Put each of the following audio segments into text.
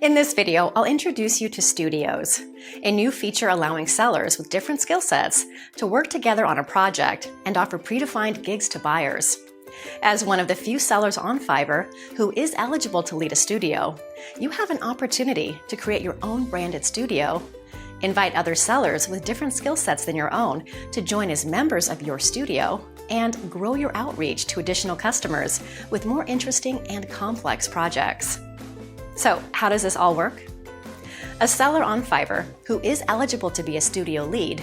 In this video, I'll introduce you to Studios, a new feature allowing sellers with different skill sets to work together on a project and offer predefined gigs to buyers. As one of the few sellers on Fiverr who is eligible to lead a studio, you have an opportunity to create your own branded studio, invite other sellers with different skill sets than your own to join as members of your studio, and grow your outreach to additional customers with more interesting and complex projects. So, how does this all work? A seller on Fiverr who is eligible to be a studio lead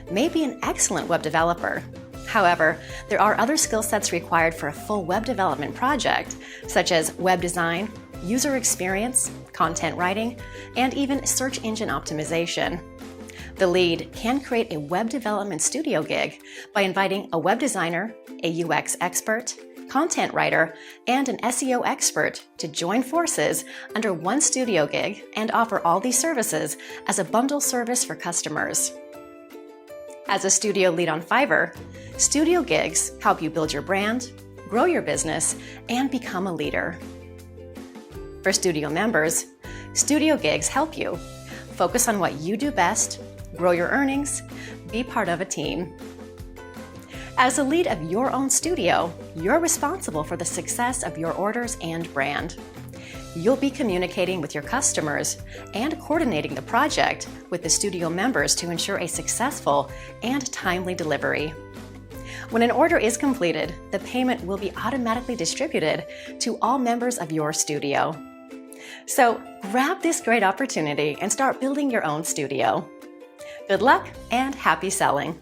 may be an excellent web developer. However, there are other skill sets required for a full web development project, such as web design, user experience, content writing, and even search engine optimization. The lead can create a web development studio gig by inviting a web designer, a UX expert, content writer, and an SEO expert to join forces under one studio gig and offer all these services as a bundle service for customers. As a studio lead on Fiverr, studio gigs help you build your brand, grow your business, and become a leader. For studio members, studio gigs help you focus on what you do best, grow your earnings, be part of a team. As a lead of your own studio, you're responsible for the success of your orders and brand. You'll be communicating with your customers and coordinating the project with the studio members to ensure a successful and timely delivery. When an order is completed, the payment will be automatically distributed to all members of your studio. So grab this great opportunity and start building your own studio. Good luck and happy selling!